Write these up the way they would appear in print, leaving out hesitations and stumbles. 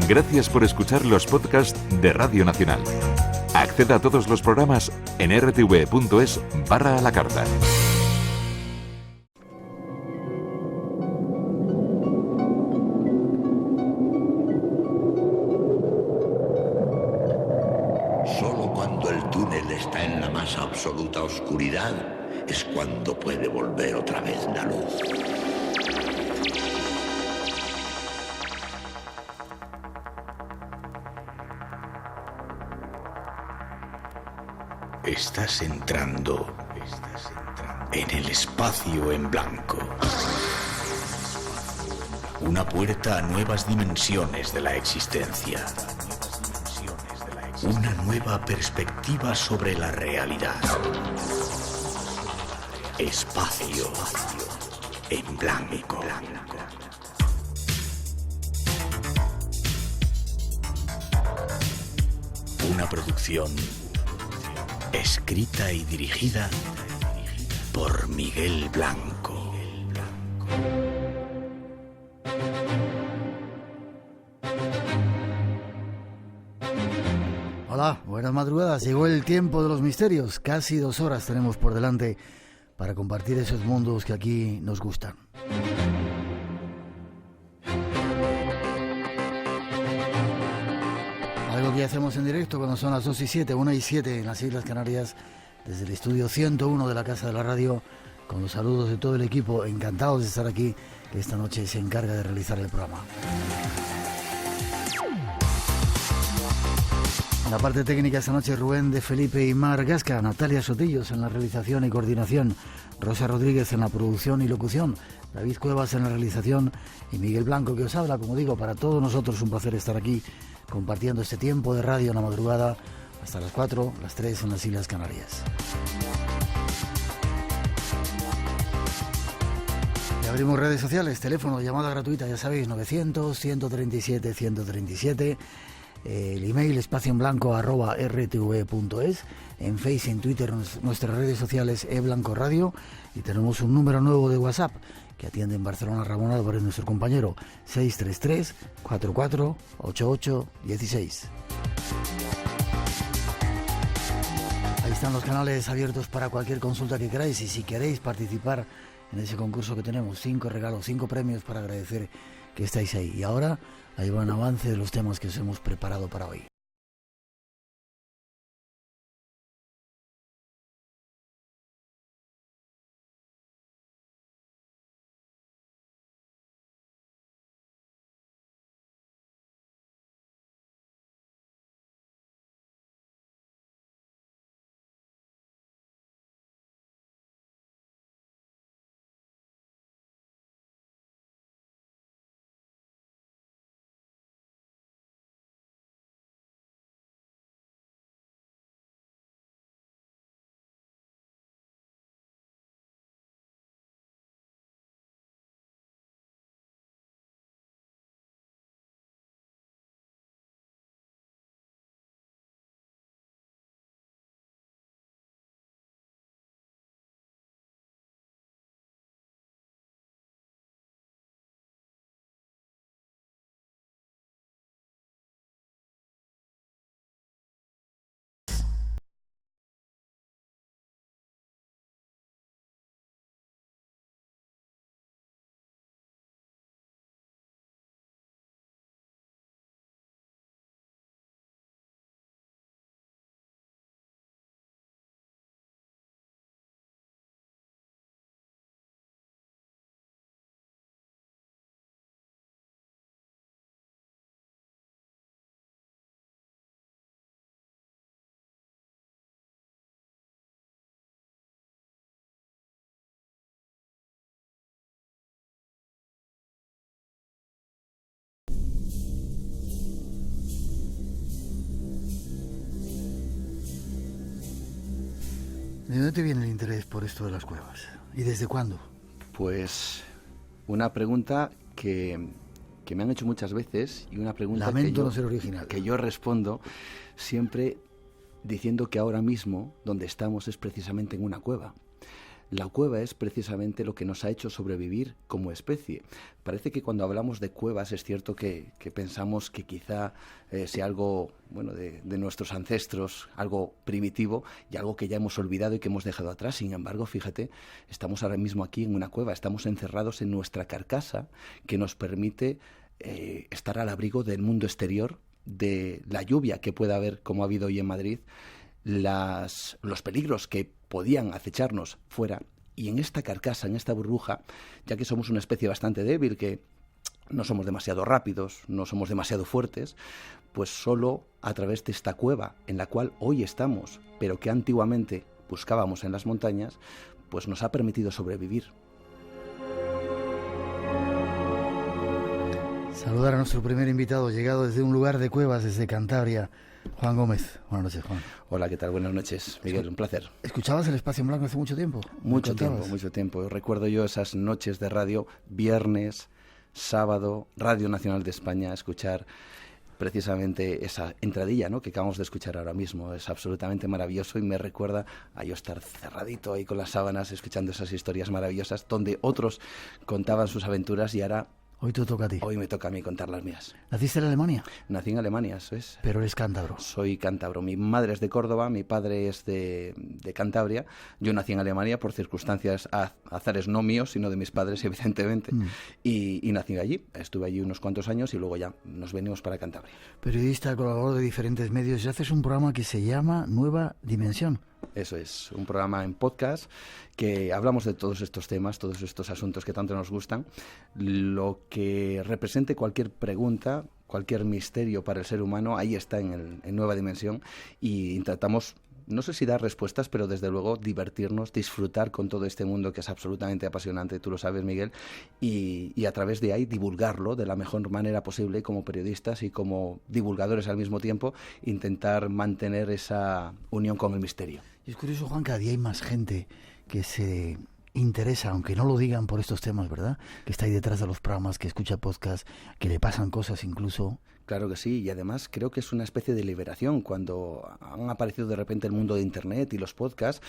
Gracias por escuchar los podcasts de Radio Nacional. Acceda a todos los programas en rtv.es/a la carta. Solo cuando el túnel está en la más absoluta oscuridad es cuando puede volver otra vez la luz. Estás entrando en el espacio en blanco. Una puerta a nuevas dimensiones de la existencia. Una nueva perspectiva sobre la realidad. Espacio en blanco. Una producción escrita y dirigida por Miguel Blanco. Hola, buenas madrugadas. Llegó el tiempo de los misterios. Casi 2 horas tenemos por delante para compartir esos mundos que aquí nos gustan. Algo que hacemos en directo cuando son las 2:07, 1:07 en las Islas Canarias, desde el estudio 101 de la Casa de la Radio, con los saludos de todo el equipo, encantados de estar aquí, que esta noche se encarga de realizar el programa. En la parte técnica esta noche Rubén de Felipe y Mar Gasca, Natalia Sotillos en la realización y coordinación, Rosa Rodríguez en la producción y locución, David Cuevas en la realización y Miguel Blanco que os habla. Como digo, para todos nosotros un placer estar aquí compartiendo este tiempo de radio en la madrugada hasta las 4, las 3 en las Islas Canarias. Y abrimos redes sociales, teléfono, llamada gratuita, ya sabéis, 900-137-137, el email espacioenblanco@rtv.es, en Facebook y en Twitter nuestras redes sociales eBlanco Radio, y tenemos un número nuevo de WhatsApp que atiende en Barcelona Ramón Álvarez, nuestro compañero, 633-448816. Ahí están los canales abiertos para cualquier consulta que queráis, y si queréis participar en ese concurso que tenemos, 5 regalos, 5 premios para agradecer que estáis ahí. Y ahora, ahí va un avance de los temas que os hemos preparado para hoy. ¿De dónde te viene el interés por esto de las cuevas? ¿Y desde cuándo? Pues una pregunta que me han hecho muchas veces, y una pregunta Lamento no ser original. que yo respondo siempre diciendo que ahora mismo donde estamos es precisamente en una cueva. La cueva es precisamente lo que nos ha hecho sobrevivir como especie. Parece que cuando hablamos de cuevas es cierto que pensamos que quizá sea algo de nuestros ancestros, algo primitivo y algo que ya hemos olvidado y que hemos dejado atrás. Sin embargo, fíjate, estamos ahora mismo aquí en una cueva, estamos encerrados en nuestra carcasa que nos permite estar al abrigo del mundo exterior, de la lluvia que pueda haber, como ha habido hoy en Madrid, los peligros que podían acecharnos fuera, y en esta carcasa, en esta burbuja, ya que somos una especie bastante débil, que no somos demasiado rápidos, no somos demasiado fuertes, pues solo a través de esta cueva en la cual hoy estamos, pero que antiguamente buscábamos en las montañas, pues nos ha permitido sobrevivir. Saludar a nuestro primer invitado, llegado desde un lugar de cuevas, desde Cantabria, Juan Gómez. Buenas noches, Juan. Hola, ¿qué tal? Buenas noches, Miguel, un placer. ¿Escuchabas el Espacio en Blanco hace mucho tiempo? Mucho tiempo. Recuerdo yo esas noches de radio, viernes, sábado, Radio Nacional de España, escuchar precisamente esa entradilla, ¿no?, que acabamos de escuchar ahora mismo. Es absolutamente maravilloso y me recuerda a yo estar cerradito ahí con las sábanas, escuchando esas historias maravillosas, donde otros contaban sus aventuras y ahora... Hoy te toca a ti. Hoy me toca a mí contar las mías. ¿Naciste en Alemania? Nací en Alemania, eso es. Pero eres cántabro. Soy cántabro. Mi madre es de Córdoba, mi padre es de Cantabria. Yo nací en Alemania por circunstancias, azares no míos, sino de mis padres, evidentemente. Y nací allí. Estuve allí unos cuantos años y luego ya nos venimos para Cantabria. Periodista, colaborador de diferentes medios, y haces un programa que se llama Nueva Dimensión. Eso es, un programa en podcast que hablamos de todos estos temas, todos estos asuntos que tanto nos gustan. Lo que represente cualquier pregunta, cualquier misterio para el ser humano, ahí está en Nueva Dimensión, y intentamos, no sé si dar respuestas, pero desde luego divertirnos, disfrutar con todo este mundo que es absolutamente apasionante, tú lo sabes, Miguel, y a través de ahí divulgarlo de la mejor manera posible como periodistas y como divulgadores al mismo tiempo, intentar mantener esa unión con el misterio. Y es curioso, Juan, cada día hay más gente que se interesa, aunque no lo digan, por estos temas, ¿verdad? Que está ahí detrás de los programas, que escucha podcast, que le pasan cosas incluso. Claro que sí, y además creo que es una especie de liberación. Cuando han aparecido de repente el mundo de Internet y los podcasts,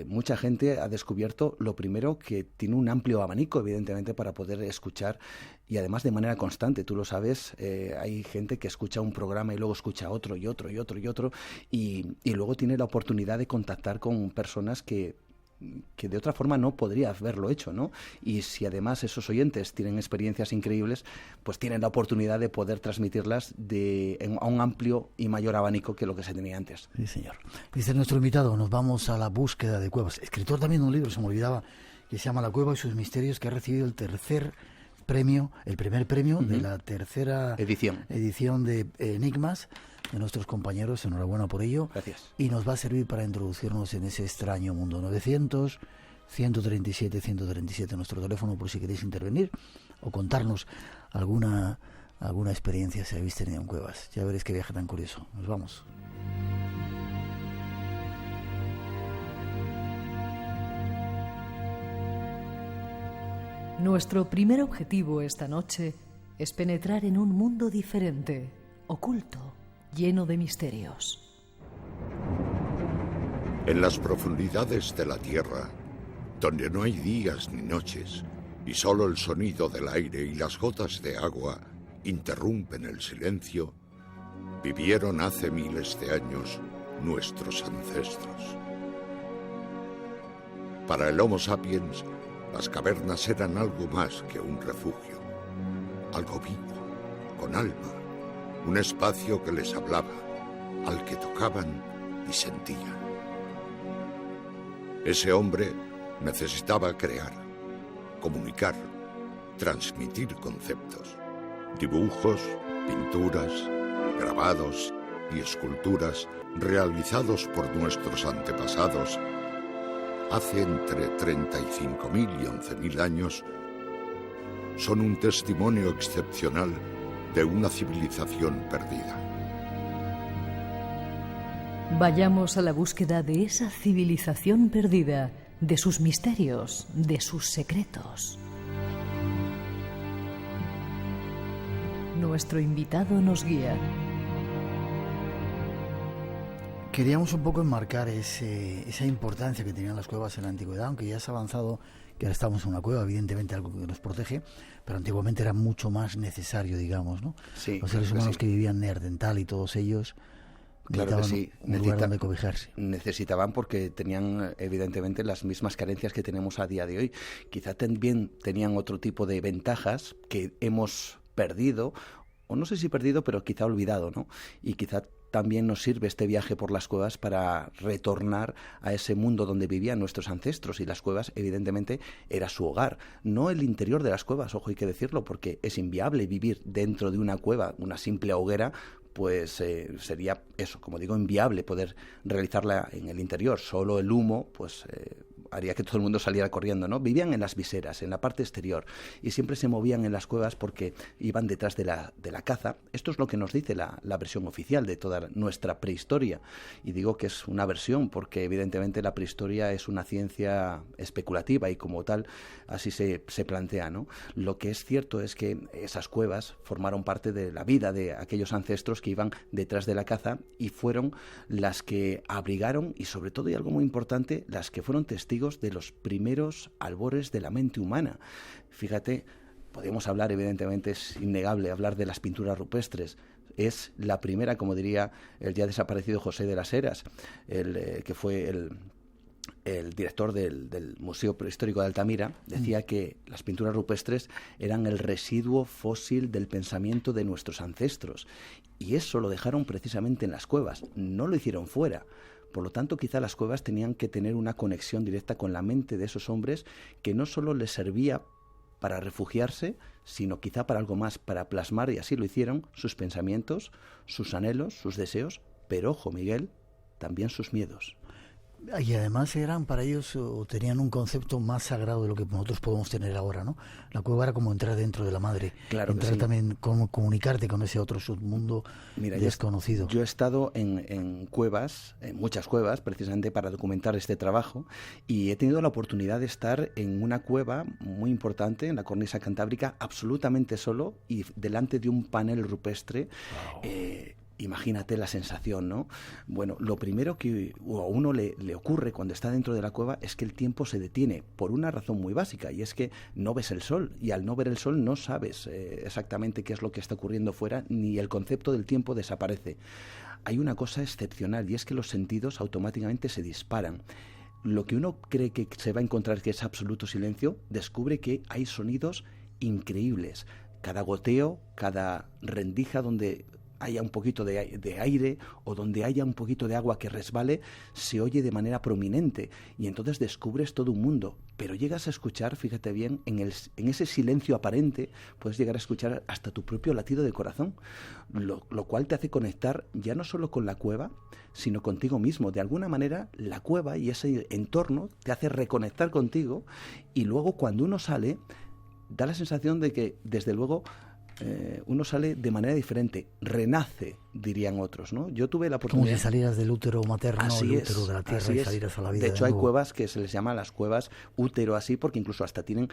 mucha gente ha descubierto, lo primero, que tiene un amplio abanico, evidentemente, para poder escuchar, y además de manera constante. Tú lo sabes, hay gente que escucha un programa y luego escucha otro y otro y otro y otro, y luego tiene la oportunidad de contactar con personas que de otra forma no podría haberlo hecho, ¿no? Y si además esos oyentes tienen experiencias increíbles, pues tienen la oportunidad de poder transmitirlas a un amplio y mayor abanico que lo que se tenía antes. Sí, señor. Dice nuestro invitado, nos vamos a la búsqueda de cuevas. Escritor también de un libro, se me olvidaba, que se llama La cueva y sus misterios, que ha recibido el primer premio de la tercera edición de Enigmas, de nuestros compañeros. Enhorabuena por ello. Gracias. Y nos va a servir para introducirnos en ese extraño mundo. 900-137-137, nuestro teléfono, por si queréis intervenir o contarnos alguna experiencia si habéis tenido en cuevas. Ya veréis qué viaje tan curioso. Nos vamos. Nuestro primer objetivo esta noche es penetrar en un mundo diferente, oculto, lleno de misterios. En las profundidades de la Tierra, donde no hay días ni noches, y solo el sonido del aire y las gotas de agua interrumpen el silencio, vivieron hace miles de años nuestros ancestros. Para el Homo sapiens, las cavernas eran algo más que un refugio, algo vivo, con alma, un espacio que les hablaba, al que tocaban y sentían. Ese hombre necesitaba crear, comunicar, transmitir conceptos, dibujos, pinturas, grabados y esculturas realizados por nuestros antepasados hace entre 35.000 y 11.000 años, son un testimonio excepcional de una civilización perdida. Vayamos a la búsqueda de esa civilización perdida, de sus misterios, de sus secretos. Nuestro invitado nos guía. Queríamos un poco enmarcar esa importancia que tenían las cuevas en la antigüedad, aunque ya se ha avanzado, que ahora estamos en una cueva, evidentemente algo que nos protege, pero antiguamente era mucho más necesario, digamos, ¿no? Sí, los seres humanos que vivían en Neandertal y todos ellos necesitaban un lugar donde cobijarse. Necesitaban, porque tenían evidentemente las mismas carencias que tenemos a día de hoy. Quizá también tenían otro tipo de ventajas que hemos perdido, o no sé si perdido, pero quizá olvidado, ¿no? Y quizá también nos sirve este viaje por las cuevas para retornar a ese mundo donde vivían nuestros ancestros, y las cuevas evidentemente era su hogar, no el interior de las cuevas, ojo, hay que decirlo, porque es inviable vivir dentro de una cueva, una simple hoguera, pues sería eso, como digo, inviable poder realizarla en el interior. Solo el humo, pues haría que todo el mundo saliera corriendo, ¿no? Vivían en las viseras, en la parte exterior, y siempre se movían en las cuevas porque iban detrás de la caza. Esto es lo que nos dice la versión oficial de toda nuestra prehistoria, y digo que es una versión porque evidentemente la prehistoria es una ciencia especulativa y como tal así se plantea, ¿no? Lo que es cierto es que esas cuevas formaron parte de la vida de aquellos ancestros que iban detrás de la caza, y fueron las que abrigaron, y sobre todo, y algo muy importante, las que fueron testigos de los primeros albores de la mente humana. Fíjate, podemos hablar, evidentemente es innegable hablar de las pinturas rupestres. Es la primera, como diría el ya desaparecido José de las Heras, que fue el director del Museo Prehistórico de Altamira, decía que las pinturas rupestres eran el residuo fósil del pensamiento de nuestros ancestros, y eso lo dejaron precisamente en las cuevas, no lo hicieron fuera. Por lo tanto, quizá las cuevas tenían que tener una conexión directa con la mente de esos hombres, que no solo les servía para refugiarse, sino quizá para algo más, para plasmar, y así lo hicieron, sus pensamientos, sus anhelos, sus deseos, pero ojo, Miguel, también sus miedos. Y además eran para ellos, o tenían un concepto más sagrado de lo que nosotros podemos tener ahora, ¿no? La cueva era como entrar dentro de la madre, claro, entrar sí. También, como comunicarte con ese otro submundo. Mira, desconocido. Yo he estado en cuevas, en muchas cuevas, precisamente para documentar este trabajo, y he tenido la oportunidad de estar en una cueva muy importante, en la cornisa cantábrica, absolutamente solo, y delante de un panel rupestre. Wow. Imagínate la sensación, ¿no? Bueno, lo primero que a uno le ocurre cuando está dentro de la cueva es que el tiempo se detiene por una razón muy básica, y es que no ves el sol, y al no ver el sol no sabes exactamente qué es lo que está ocurriendo fuera, ni el concepto del tiempo desaparece. Hay una cosa excepcional, y es que los sentidos automáticamente se disparan. Lo que uno cree que se va a encontrar, que es absoluto silencio, descubre que hay sonidos increíbles. Cada goteo, cada rendija donde haya un poquito de aire, o donde haya un poquito de agua que resbale, se oye de manera prominente, y entonces descubres todo un mundo. Pero llegas a escuchar, fíjate bien, en ese silencio aparente, puedes llegar a escuchar hasta tu propio latido de corazón, lo cual te hace conectar ya no solo con la cueva, sino contigo mismo. De alguna manera, la cueva y ese entorno te hace reconectar contigo, y luego cuando uno sale, da la sensación de que, desde luego, uno sale de manera diferente, renace, dirían otros, ¿no? Yo tuve la oportunidad... Como si salieras del útero materno, del útero de la tierra, y salieras a la vida. De hecho, hay cuevas que se les llama las cuevas útero, así, porque incluso hasta tienen,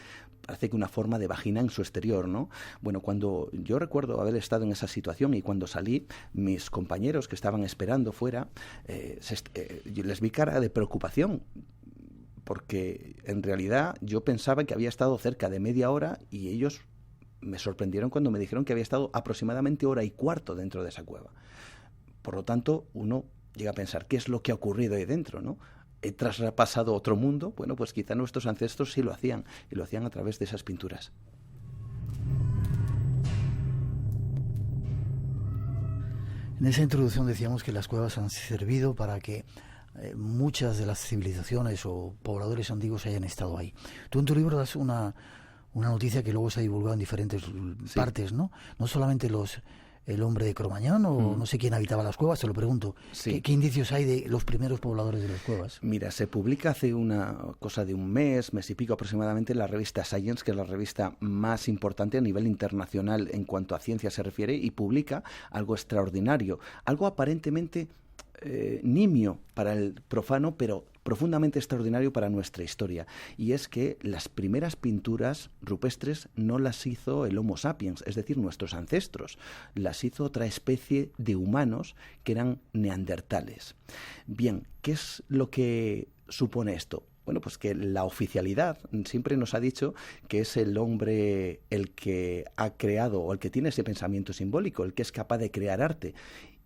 parece que una forma de vagina en su exterior, ¿no? Bueno, cuando yo recuerdo haber estado en esa situación, y cuando salí, mis compañeros que estaban esperando fuera, les vi cara de preocupación, porque en realidad yo pensaba que había estado cerca de media hora, y ellos me sorprendieron cuando me dijeron que había estado aproximadamente 1:15 dentro de esa cueva. Por lo tanto, uno llega a pensar, ¿qué es lo que ha ocurrido ahí dentro, no? ¿He traspasado otro mundo? Bueno, pues quizá nuestros ancestros sí lo hacían, y lo hacían a través de esas pinturas. En esa introducción decíamos que las cuevas han servido para que muchas de las civilizaciones o pobladores antiguos hayan estado ahí. Tú en tu libro das una noticia que luego se ha divulgado en diferentes partes, ¿no? No solamente el hombre de Cromañón, o no sé quién habitaba las cuevas, te lo pregunto. Sí. ¿Qué indicios hay de los primeros pobladores de las cuevas? Mira, se publica hace una cosa de un mes y pico aproximadamente, en la revista Science, que es la revista más importante a nivel internacional en cuanto a ciencia se refiere, y publica algo extraordinario, algo aparentemente nimio para el profano, pero profundamente extraordinario para nuestra historia. Y es que las primeras pinturas rupestres no las hizo el Homo sapiens, es decir, nuestros ancestros. Las hizo otra especie de humanos que eran neandertales. Bien, ¿qué es lo que supone esto? Bueno, pues que la oficialidad siempre nos ha dicho que es el hombre el que ha creado, o el que tiene ese pensamiento simbólico, el que es capaz de crear arte.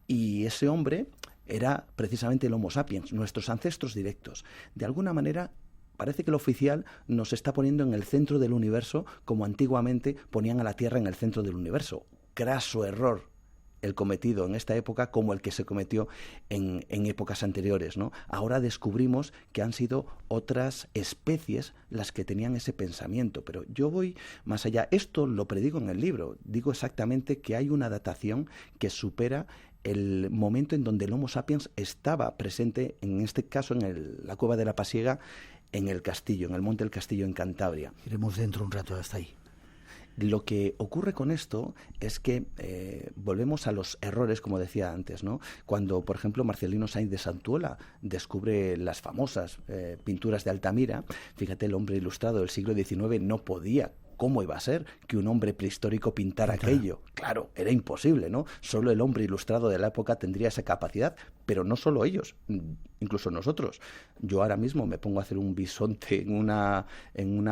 Y ese hombre era precisamente el Homo sapiens, nuestros ancestros directos. De alguna manera, parece que lo oficial nos está poniendo en el centro del universo, como antiguamente ponían a la Tierra en el centro del universo. Craso error el cometido en esta época como el que se cometió en épocas anteriores, ¿no? Ahora descubrimos que han sido otras especies las que tenían ese pensamiento, pero yo voy más allá. Esto lo predigo en el libro. Digo exactamente que hay una datación que supera el momento en donde el Homo sapiens estaba presente, en este caso en la cueva de la Pasiega, en el castillo, en el Monte del Castillo en Cantabria. Iremos dentro un rato hasta ahí. Lo que ocurre con esto es que volvemos a los errores, como decía antes, ¿no? Cuando, por ejemplo, Marcelino Sainz de Santuola descubre las famosas pinturas de Altamira, fíjate, el hombre ilustrado del siglo XIX no podía. ¿Cómo iba a ser que un hombre prehistórico pintara aquello? Claro, era imposible, ¿no? Solo el hombre ilustrado de la época tendría esa capacidad, pero no solo ellos, incluso nosotros. Yo ahora mismo me pongo a hacer un bisonte en una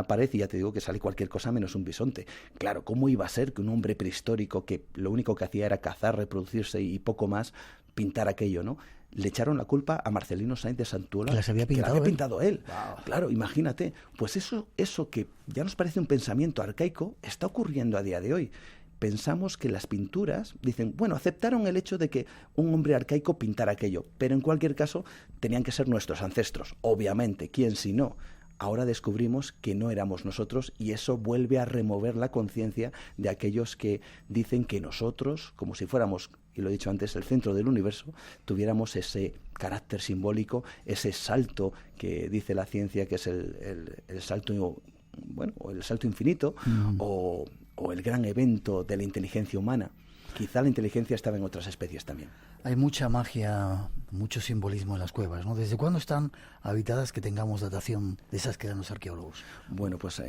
pared y ya te digo que sale cualquier cosa menos un bisonte. Claro, ¿cómo iba a ser que un hombre prehistórico que lo único que hacía era cazar, reproducirse y poco más, pintara aquello, ¿no? Le echaron la culpa a Marcelino Sainz de Santuola, que las había pintado él. Wow. Claro, imagínate. Pues eso que ya nos parece un pensamiento arcaico está ocurriendo a día de hoy. Pensamos que las pinturas, dicen, bueno, aceptaron el hecho de que un hombre arcaico pintara aquello, pero en cualquier caso tenían que ser nuestros ancestros. Obviamente, ¿quién si no? Ahora descubrimos que no éramos nosotros y eso vuelve a remover la conciencia de aquellos que dicen que nosotros, como si fuéramos, y lo he dicho antes, el centro del universo, tuviéramos ese carácter simbólico, ese salto que dice la ciencia que es el salto, bueno, o el salto infinito, o el gran evento de la inteligencia humana. Quizá la inteligencia estaba en otras especies también. Hay mucha magia, mucho simbolismo en las cuevas, ¿no? ¿Desde cuándo están habitadas que tengamos datación de esas que dan los arqueólogos? Bueno, pues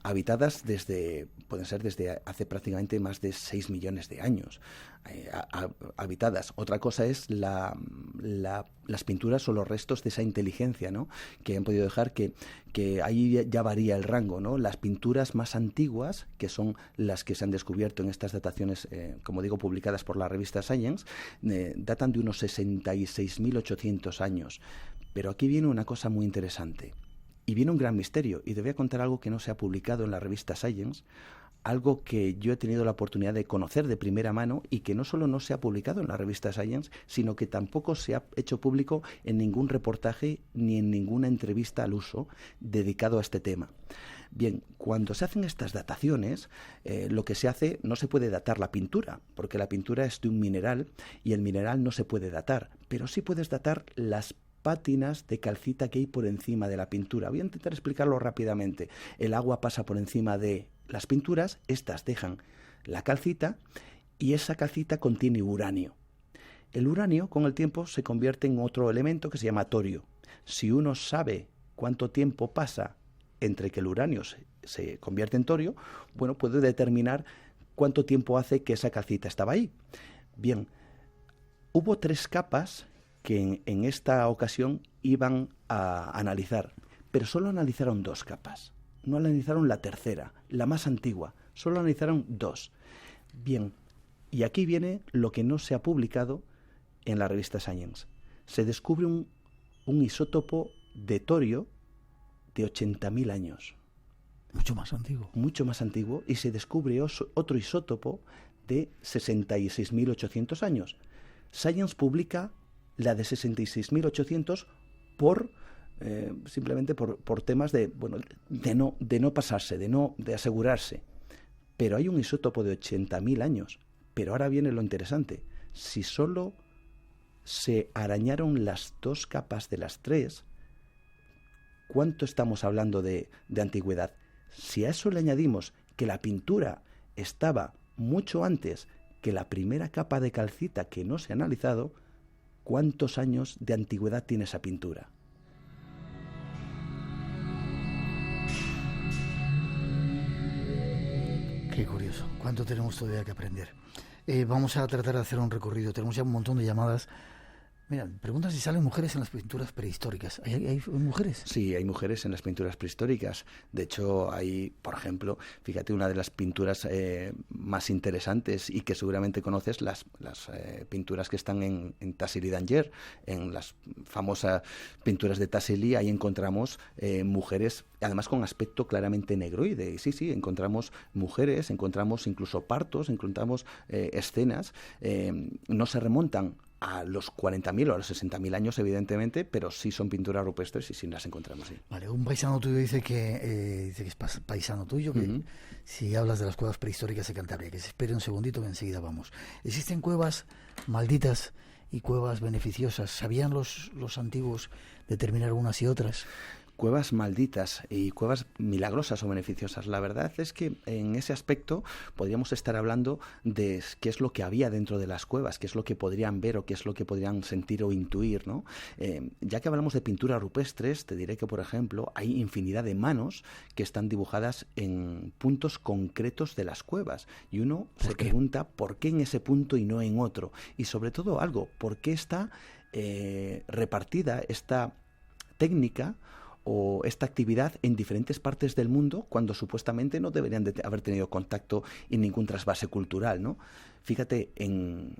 habitadas pueden ser desde hace prácticamente más de 6 millones de años. Habitadas. Otra cosa es las pinturas o los restos de esa inteligencia, ¿no? Que han podido dejar que ahí ya varía el rango, ¿no? Las pinturas más antiguas, que son las que se han descubierto en estas dataciones, como digo, publicadas por la revista Science, datan de unos 66.800 años. Pero aquí viene una cosa muy interesante. Y viene un gran misterio. Y te voy a contar algo que no se ha publicado en la revista Science, algo que yo he tenido la oportunidad de conocer de primera mano y que no solo no se ha publicado en la revista Science, sino que tampoco se ha hecho público en ningún reportaje ni en ninguna entrevista al uso dedicado a este tema. Bien, cuando se hacen estas dataciones, lo que se hace, no se puede datar la pintura, porque la pintura es de un mineral y el mineral no se puede datar, pero sí puedes datar las pátinas de calcita que hay por encima de la pintura. Voy a intentar explicarlo rápidamente. El agua pasa por encima de las pinturas, estas dejan la calcita y esa calcita contiene uranio. El uranio con el tiempo se convierte en otro elemento que se llama torio. Si uno sabe cuánto tiempo pasa entre que el uranio se convierte en torio, bueno, puede determinar cuánto tiempo hace que esa calcita estaba ahí. Bien, hubo 3 capas que en esta ocasión iban a analizar, pero solo analizaron 2 capas. No analizaron la tercera, la más antigua, solo analizaron 2. Bien, y aquí viene lo que no se ha publicado en la revista Science. Se descubre un isótopo de torio de 80.000 años. Mucho más antiguo. Mucho más antiguo, y se descubre otro isótopo de 66.800 años. Science publica la de 66.800 simplemente por temas de no pasarse, de asegurarse. Pero hay un isótopo de 80.000 años. Pero ahora viene lo interesante. Si solo se arañaron las 2 capas de las 3, ¿cuánto estamos hablando de antigüedad? Si a eso le añadimos que la pintura estaba mucho antes que la primera capa de calcita que no se ha analizado, ¿cuántos años de antigüedad tiene esa pintura? Qué curioso. ¿Cuánto tenemos todavía que aprender? Vamos a tratar de hacer un recorrido. Tenemos ya un montón de llamadas. Mira, preguntan si salen mujeres en las pinturas prehistóricas. ¿Hay mujeres? Sí, hay mujeres en las pinturas prehistóricas. De hecho, hay, por ejemplo, fíjate, una de las pinturas más interesantes y que seguramente conoces, las pinturas que están en Tassili d'Angers, en las famosas pinturas de Tassili. Ahí encontramos mujeres, además con aspecto claramente negroide. Y sí, encontramos mujeres, encontramos incluso partos, encontramos escenas. No se remontan a los 40.000 o a los 60.000 años, evidentemente, pero sí son pinturas rupestres y sí las encontramos ahí. Vale, un paisano tuyo dice que es paisano tuyo, que si hablas de las cuevas prehistóricas de Cantabria, que se espere un segundito que enseguida vamos. Existen cuevas malditas y cuevas beneficiosas. ¿Sabían los antiguos determinar unas y otras? Cuevas malditas y cuevas milagrosas o beneficiosas. La verdad es que en ese aspecto podríamos estar hablando de qué es lo que había dentro de las cuevas, qué es lo que podrían ver o qué es lo que podrían sentir o intuir, ¿no? Ya que hablamos de pinturas rupestres, te diré que, por ejemplo, hay infinidad de manos que están dibujadas en puntos concretos de las cuevas. Y uno se pregunta por qué en ese punto y no en otro. Y sobre todo algo, ¿por qué está repartida esta técnica o esta actividad en diferentes partes del mundo cuando supuestamente no deberían de haber tenido contacto y ningún trasvase cultural, ¿no? Fíjate, en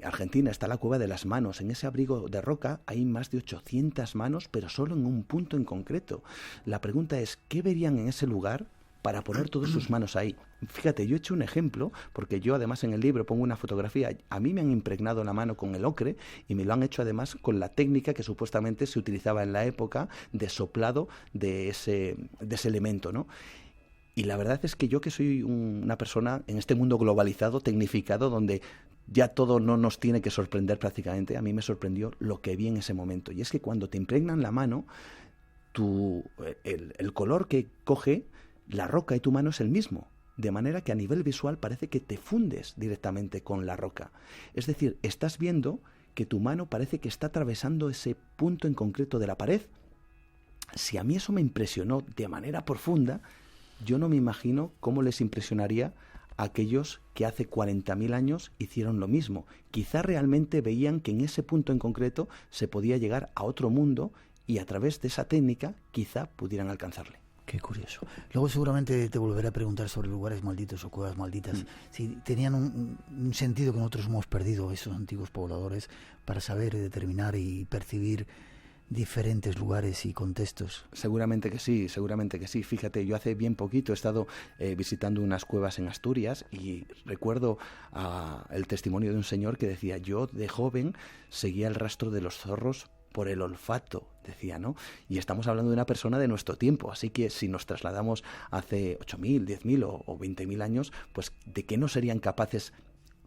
Argentina está la Cueva de las Manos. En ese abrigo de roca hay más de 800 manos, pero solo en un punto en concreto. La pregunta es, ¿qué verían en ese lugar para poner todas sus manos ahí? Fíjate, yo he hecho un ejemplo, porque yo además en el libro pongo una fotografía. A mí me han impregnado la mano con el ocre y me lo han hecho además con la técnica que supuestamente se utilizaba en la época de soplado de ese elemento, ¿no? Y la verdad es que yo, que soy una persona en este mundo globalizado, tecnificado, donde ya todo no nos tiene que sorprender prácticamente, a mí me sorprendió lo que vi en ese momento. Y es que cuando te impregnan la mano, el color que coge la roca y tu mano es el mismo, de manera que a nivel visual parece que te fundes directamente con la roca. Es decir, estás viendo que tu mano parece que está atravesando ese punto en concreto de la pared. Si a mí eso me impresionó de manera profunda, yo no me imagino cómo les impresionaría a aquellos que hace 40.000 años hicieron lo mismo. Quizá realmente veían que en ese punto en concreto se podía llegar a otro mundo y a través de esa técnica quizá pudieran alcanzarle. Qué curioso. Luego seguramente te volveré a preguntar sobre lugares malditos o cuevas malditas. Si tenían un sentido que nosotros hemos perdido, esos antiguos pobladores, para saber y determinar y percibir diferentes lugares y contextos. Seguramente que sí, seguramente que sí. Fíjate, yo hace bien poquito he estado visitando unas cuevas en Asturias y recuerdo el testimonio de un señor que decía: yo de joven seguía el rastro de los zorros por el olfato, decía, ¿no? Y estamos hablando de una persona de nuestro tiempo, así que si nos trasladamos hace 8.000, 10.000 o 20.000 años, pues ¿de qué no serían capaces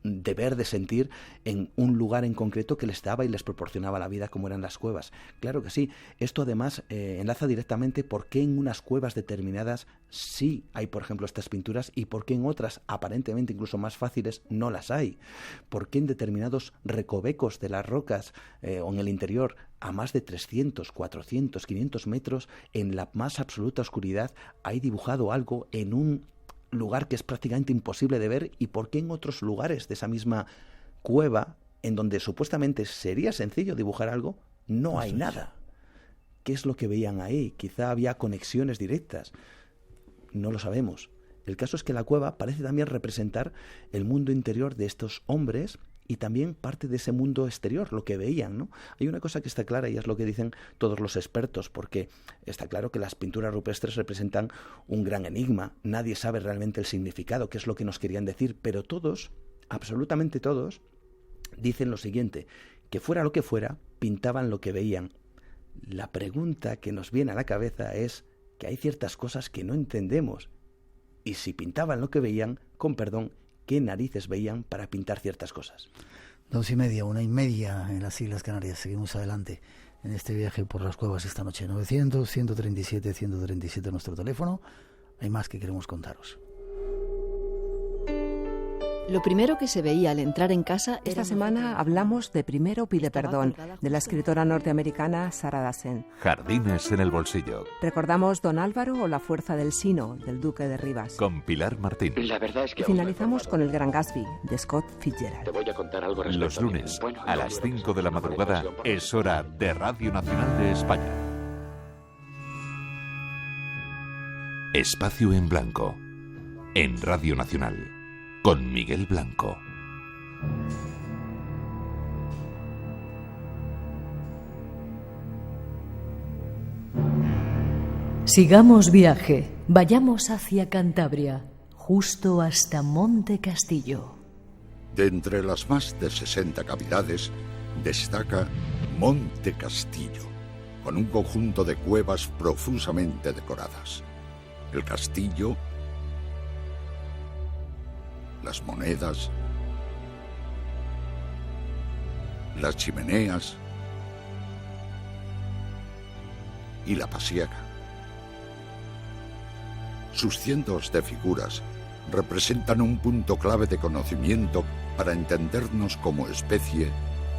de ver, de sentir en un lugar en concreto que les daba y les proporcionaba la vida, como eran las cuevas? Claro que sí. Esto además enlaza directamente por qué en unas cuevas determinadas sí hay, por ejemplo, estas pinturas y por qué en otras, aparentemente incluso más fáciles, no las hay. Por qué en determinados recovecos de las rocas o en el interior, a más de 300, 400, 500 metros, en la más absoluta oscuridad, hay dibujado algo en un lugar que es prácticamente imposible de ver, y por qué en otros lugares de esa misma cueva, en donde supuestamente sería sencillo dibujar algo, no hay nada. ¿Qué es lo que veían ahí? Quizá había conexiones directas. No lo sabemos. El caso es que la cueva parece también representar el mundo interior de estos hombres y también parte de ese mundo exterior, lo que veían, ¿no? Hay una cosa que está clara y es lo que dicen todos los expertos, porque está claro que las pinturas rupestres representan un gran enigma. Nadie sabe realmente el significado, qué es lo que nos querían decir, pero todos, absolutamente todos, dicen lo siguiente: que fuera lo que fuera, pintaban lo que veían. La pregunta que nos viene a la cabeza es que hay ciertas cosas que no entendemos, y si pintaban lo que veían, con perdón, ¿qué narices veían para pintar ciertas cosas? 2:30, 1:30 en las Islas Canarias. Seguimos adelante en este viaje por las cuevas esta noche. 900-137-137 nuestro teléfono. Hay más que queremos contaros. Lo primero que se veía al entrar en casa... Esta semana hablamos de Primero pide perdón, de la escritora norteamericana Sarah Dassen. Jardines en el bolsillo. Recordamos Don Álvaro o La fuerza del Sino, del Duque de Rivas. Con Pilar Martín. La verdad es que... Y finalizamos con El Gran Gatsby, de Scott Fitzgerald. Te voy a contar algo respecto Los lunes, a las 5 de la madrugada, es hora de Radio Nacional de España. Espacio en Blanco. En Radio Nacional. Con Miguel Blanco. Sigamos viaje. Vayamos hacia Cantabria, justo hasta Monte Castillo. De entre las más de 60 cavidades, destaca Monte Castillo, con un conjunto de cuevas profusamente decoradas. El castillo, las monedas, las chimeneas y la pasiega. Sus cientos de figuras representan un punto clave de conocimiento para entendernos como especie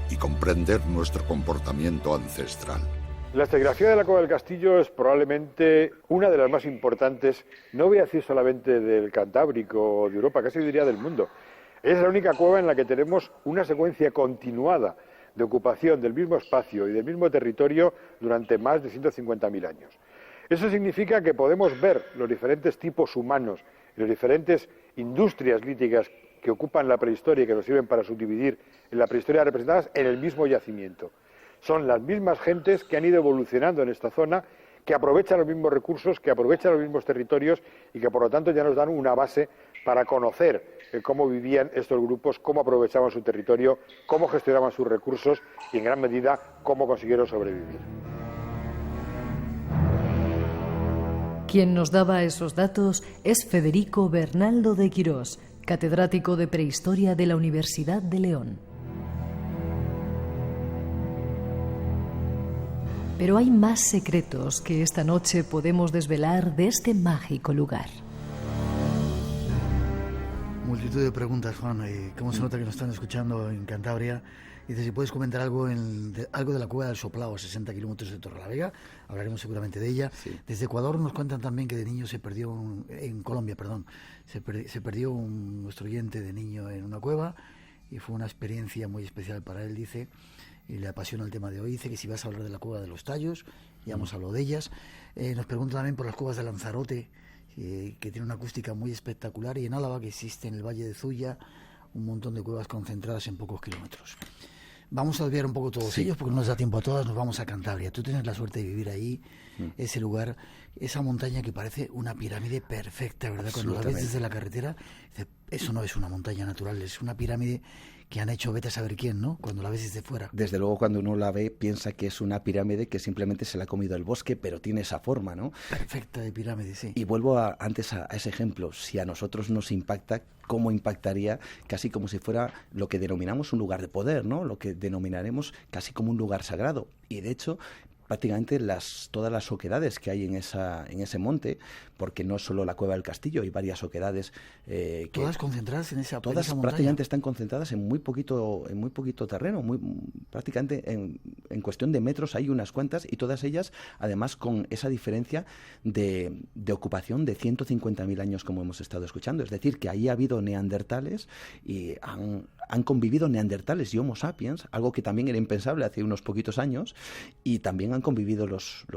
y comprender nuestro comportamiento ancestral. La estratigrafía de la Cueva del Castillo es probablemente una de las más importantes, no voy a decir solamente del Cantábrico o de Europa, casi diría del mundo. Es la única cueva en la que tenemos una secuencia continuada de ocupación del mismo espacio y del mismo territorio durante más de 150.000 años. Eso significa que podemos ver los diferentes tipos humanos y las diferentes industrias líticas que ocupan la prehistoria y que nos sirven para subdividir en la prehistoria representadas en el mismo yacimiento. Son las mismas gentes que han ido evolucionando en esta zona, que aprovechan los mismos recursos, que aprovechan los mismos territorios y que por lo tanto ya nos dan una base para conocer cómo vivían estos grupos, cómo aprovechaban su territorio, cómo gestionaban sus recursos y en gran medida cómo consiguieron sobrevivir. Quien nos daba esos datos es Federico Bernaldo de Quirós, catedrático de Prehistoria de la Universidad de León. Pero hay más secretos que esta noche podemos desvelar de este mágico lugar. Multitud de preguntas, Juan. ¿Cómo se nota que nos están escuchando en Cantabria? Dice, si puedes comentar algo de la Cueva del Soplao, a 60 kilómetros de Torrelavega. Hablaremos seguramente de ella. Sí. Desde Ecuador nos cuentan también que de niño se perdió, en Colombia, perdón, se perdió nuestro oyente de niño en una cueva y fue una experiencia muy especial para él, dice, y le apasiona el tema de hoy. Dice que si vas a hablar de la Cueva de los Tallos, ya hemos hablado de ellas. Nos pregunta también por las cuevas de Lanzarote, que tiene una acústica muy espectacular, y en Álava, que existe en el Valle de Zuya un montón de cuevas concentradas en pocos kilómetros. Vamos a desviar un poco todos ellos porque no nos da tiempo a todas. Nos vamos a Cantabria. Tú tienes la suerte de vivir ahí, ese lugar, esa montaña que parece una pirámide perfecta, ¿verdad? Cuando la ves desde la carretera, eso no es una montaña natural, es una pirámide que han hecho vete a saber quién, ¿no? Cuando la ves desde fuera. Desde luego, cuando uno la ve, piensa que es una pirámide que simplemente se la ha comido el bosque, pero tiene esa forma, ¿no? Perfecta de pirámide, sí. Y vuelvo antes a ese ejemplo. Si a nosotros nos impacta, ¿cómo impactaría? Casi como si fuera lo que denominamos un lugar de poder, ¿no? Lo que denominaremos casi como un lugar sagrado. Y de hecho, prácticamente todas las oquedades que hay en ese monte, porque no es solo la Cueva del Castillo, hay varias oquedades. ¿Todas concentradas en esa montaña? Todas prácticamente están concentradas en muy poquito terreno, prácticamente en cuestión de metros hay unas cuantas, y todas ellas, además, con esa diferencia de ocupación de 150.000 años, como hemos estado escuchando. Es decir, que ahí ha habido neandertales y han convivido neandertales y Homo sapiens, algo que también era impensable hace unos poquitos años, y también han convivido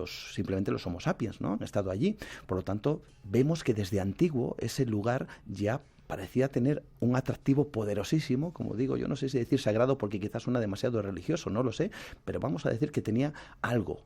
simplemente los Homo sapiens, ¿no? Han estado allí. Por lo tanto, vemos que desde antiguo ese lugar ya parecía tener un atractivo poderosísimo, como digo, yo no sé si decir sagrado porque quizás suena demasiado religioso, no lo sé, pero vamos a decir que tenía algo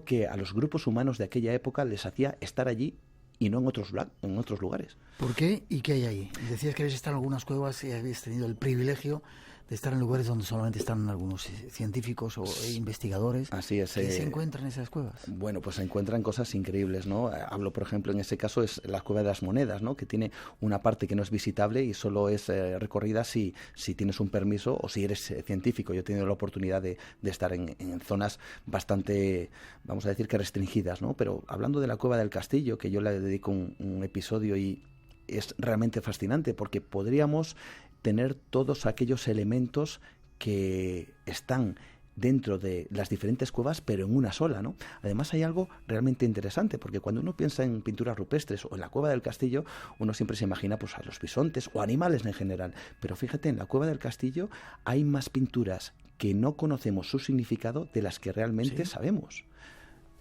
que a los grupos humanos de aquella época les hacía estar allí y no en otros lugares. ¿Por qué y qué hay ahí? Decías que habéis estado en algunas cuevas y habéis tenido el privilegio de estar en lugares donde solamente están algunos científicos o investigadores. Así es. ¿Qué se encuentran en esas cuevas? Bueno, pues se encuentran cosas increíbles, ¿no? Hablo, por ejemplo, en ese caso es la Cueva de las Monedas, ¿no? Que tiene una parte que no es visitable y solo es recorrida si tienes un permiso o si eres científico. Yo he tenido la oportunidad de estar en zonas bastante, vamos a decir que restringidas, ¿no? Pero hablando de la Cueva del Castillo, que yo le dedico un episodio y es realmente fascinante porque podríamos tener todos aquellos elementos que están dentro de las diferentes cuevas, pero en una sola, ¿no? Además hay algo realmente interesante, porque cuando uno piensa en pinturas rupestres o en la Cueva del Castillo, uno siempre se imagina pues a los bisontes o animales en general, pero fíjate, en la Cueva del Castillo hay más pinturas que no conocemos su significado de las que realmente sabemos.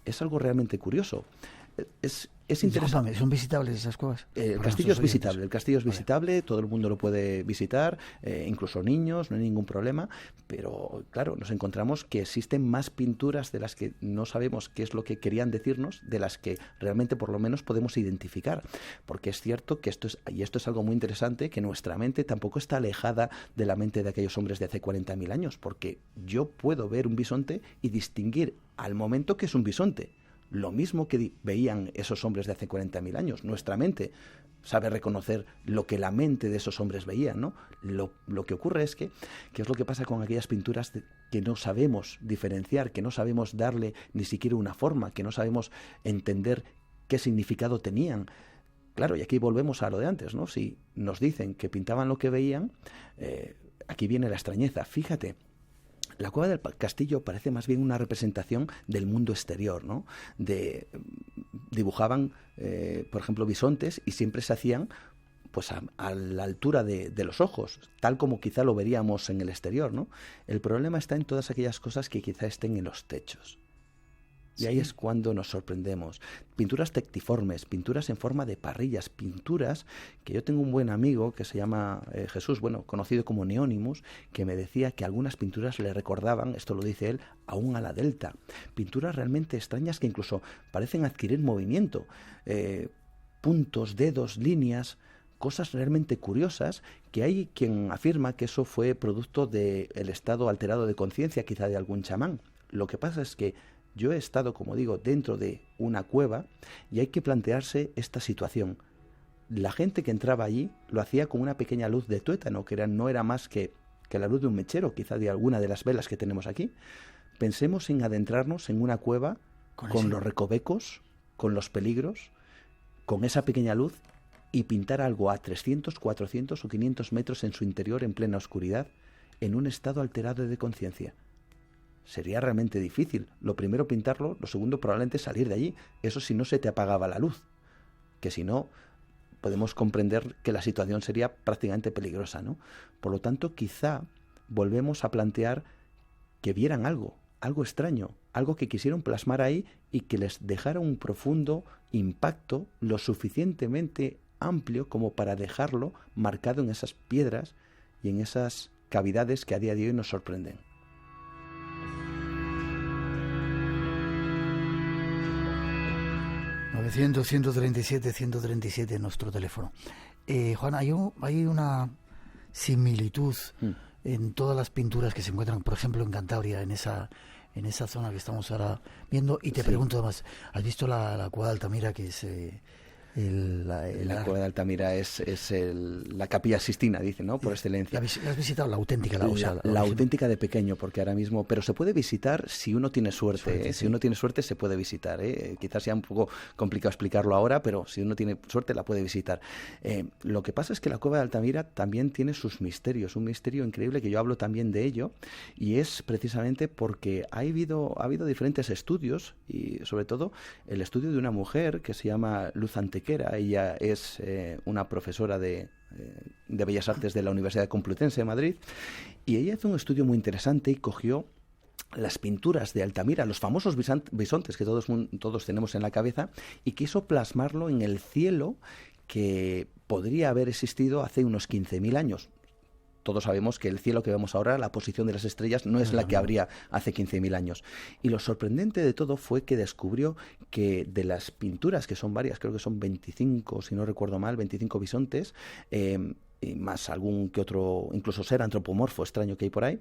Es algo realmente curioso. Es interesante. ¿Son visitables esas cuevas? El castillo es visitable, todo el mundo lo puede visitar, incluso niños, no hay ningún problema, pero claro, nos encontramos que existen más pinturas de las que no sabemos qué es lo que querían decirnos, de las que realmente por lo menos podemos identificar, porque es cierto que esto es algo muy interesante, que nuestra mente tampoco está alejada de la mente de aquellos hombres de hace 40.000 años, porque yo puedo ver un bisonte y distinguir al momento que es un bisonte. Lo mismo que veían esos hombres de hace 40.000 años. Nuestra mente sabe reconocer lo que la mente de esos hombres veía, ¿no? Lo que ocurre es que es lo que pasa con aquellas pinturas que no sabemos diferenciar, que no sabemos darle ni siquiera una forma, que no sabemos entender qué significado tenían. Claro, y aquí volvemos a lo de antes, ¿no? Si nos dicen que pintaban lo que veían, aquí viene la extrañeza. Fíjate, la Cueva del Castillo parece más bien una representación del mundo exterior, ¿no? Dibujaban, por ejemplo, bisontes y siempre se hacían pues a la altura de los ojos, tal como quizá lo veríamos en el exterior, ¿no? El problema está en todas aquellas cosas que quizá estén en los techos. Y ahí es cuando nos sorprendemos. Pinturas tectiformes, pinturas en forma de parrillas, pinturas que yo tengo un buen amigo que se llama Jesús, bueno, conocido como Neónimus, que me decía que algunas pinturas le recordaban, esto lo dice él, aún a la Delta. Pinturas realmente extrañas que incluso parecen adquirir movimiento. Puntos, dedos, líneas, cosas realmente curiosas, que hay quien afirma que eso fue producto del estado alterado de conciencia, quizá de algún chamán. Lo que pasa es que yo he estado, como digo, dentro de una cueva y hay que plantearse esta situación. La gente que entraba allí lo hacía con una pequeña luz de tuétano, que no era más que la luz de un mechero, quizá de alguna de las velas que tenemos aquí. Pensemos en adentrarnos en una cueva con los recovecos, con los peligros, con esa pequeña luz y pintar algo a 300, 400 o 500 metros en su interior en plena oscuridad, en un estado alterado de conciencia. Sería realmente difícil. Lo primero pintarlo, lo segundo probablemente salir de allí. Eso si no se te apagaba la luz. Que si no, podemos comprender que la situación sería prácticamente peligrosa, ¿no? Por lo tanto, quizá volvemos a plantear que vieran algo extraño, algo que quisieron plasmar ahí y que les dejara un profundo impacto lo suficientemente amplio como para dejarlo marcado en esas piedras y en esas cavidades que a día de hoy nos sorprenden. 900-137-137 nuestro teléfono. Juan, hay una similitud en todas las pinturas que se encuentran, por ejemplo, en Cantabria, en esa zona que estamos ahora viendo. Y te pregunto además, ¿has visto la Cueva de Altamira, que es... La Cueva de Altamira es la Capilla Sixtina, dice, ¿no? Por excelencia. ¿La has visitado? La auténtica. La auténtica de pequeño, porque ahora mismo... Pero se puede visitar si uno tiene suerte. Si uno tiene suerte se puede visitar. Quizás sea un poco complicado explicarlo ahora, pero si uno tiene suerte la puede visitar. Lo que pasa es que la Cueva de Altamira también tiene sus misterios. Un misterio increíble que yo hablo también de ello. Y es precisamente porque ha habido diferentes estudios, y sobre todo el estudio de una mujer que se llama Luz Antequera. Ella es una profesora de Bellas Artes de la Universidad Complutense de Madrid, y ella hizo un estudio muy interesante y cogió las pinturas de Altamira, los famosos bisontes que todos tenemos en la cabeza, y quiso plasmarlo en el cielo que podría haber existido hace unos 15.000 años. Todos sabemos que el cielo que vemos ahora, la posición de las estrellas, no es la que habría hace 15.000 años. Y lo sorprendente de todo fue que descubrió que de las pinturas, que son varias, creo que son 25, si no recuerdo mal, 25 bisontes, y más algún que otro, incluso ser antropomorfo extraño que hay por ahí,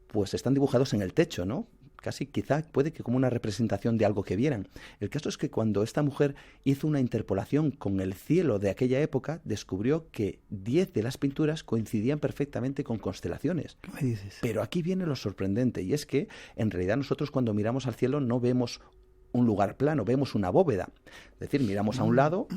pues están dibujados en el techo, ¿no? Casi quizá puede que como una representación de algo que vieran. El caso es que cuando esta mujer hizo una interpolación con el cielo de aquella época, descubrió que 10 de las pinturas coincidían perfectamente con constelaciones. ¿Qué me dices? Pero aquí viene lo sorprendente, y es que en realidad nosotros cuando miramos al cielo no vemos un lugar plano, vemos una bóveda. Es decir, miramos a un lado,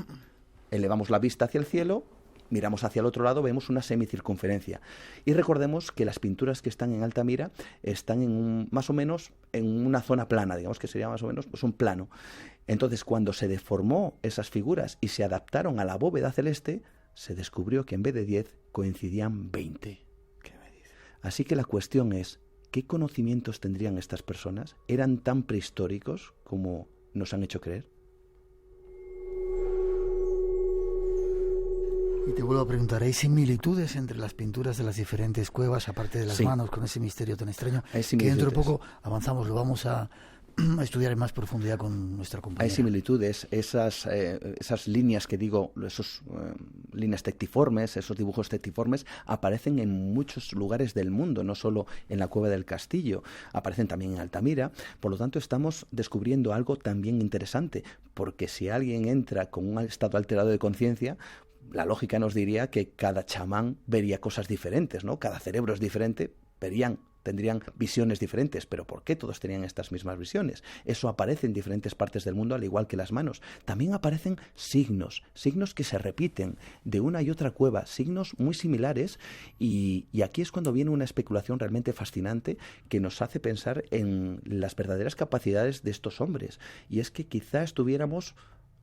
elevamos la vista hacia el cielo, miramos hacia el otro lado, vemos una semicircunferencia. Y recordemos que las pinturas que están en Altamira están más o menos en una zona plana, digamos que sería más o menos pues un plano. Entonces, cuando se deformó esas figuras y se adaptaron a la bóveda celeste, se descubrió que en vez de 10 coincidían 20. ¿Qué me dices? Así que la cuestión es, ¿qué conocimientos tendrían estas personas? ¿Eran tan prehistóricos como nos han hecho creer? Y te vuelvo a preguntar, ¿hay similitudes entre las pinturas de las diferentes cuevas, aparte de las manos, con ese misterio tan extraño? Que dentro de poco avanzamos, lo vamos a estudiar en más profundidad con nuestra compañera. Hay similitudes, esas líneas que digo, líneas tectiformes, esos dibujos tectiformes, aparecen en muchos lugares del mundo, no solo en la Cueva del Castillo, aparecen también en Altamira. Por lo tanto, estamos descubriendo algo también interesante, porque si alguien entra con un estado alterado de conciencia, la lógica nos diría que cada chamán vería cosas diferentes, ¿no? Cada cerebro es diferente, tendrían visiones diferentes, pero ¿por qué todos tenían estas mismas visiones? Eso aparece en diferentes partes del mundo, al igual que las manos. También aparecen signos que se repiten de una y otra cueva, signos muy similares, y aquí es cuando viene una especulación realmente fascinante que nos hace pensar en las verdaderas capacidades de estos hombres, y es que quizá estuviéramos...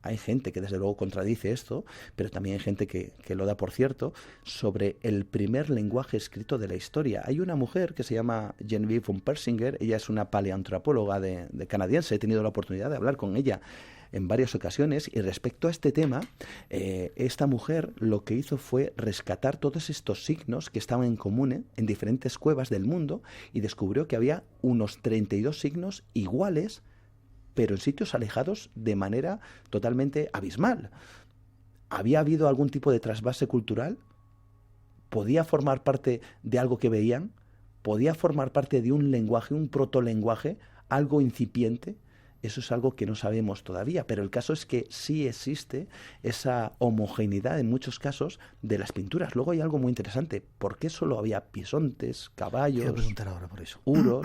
Hay gente que desde luego contradice esto, pero también hay gente que lo da por cierto, sobre el primer lenguaje escrito de la historia. Hay una mujer que se llama Genevieve von Persinger, ella es una paleoantropóloga de canadiense, he tenido la oportunidad de hablar con ella en varias ocasiones, y respecto a este tema, esta mujer lo que hizo fue rescatar todos estos signos que estaban en común en diferentes cuevas del mundo, y descubrió que había unos 32 signos iguales, pero en sitios alejados de manera totalmente abismal. ¿Había habido algún tipo de trasvase cultural? ¿Podía formar parte de algo que veían? ¿Podía formar parte de un lenguaje, un protolenguaje, algo incipiente? Eso es algo que no sabemos todavía, pero el caso es que sí existe esa homogeneidad en muchos casos de las pinturas. Luego hay algo muy interesante. ¿Por qué solo había bisontes, caballos, quiero preguntar ahora por eso, uros?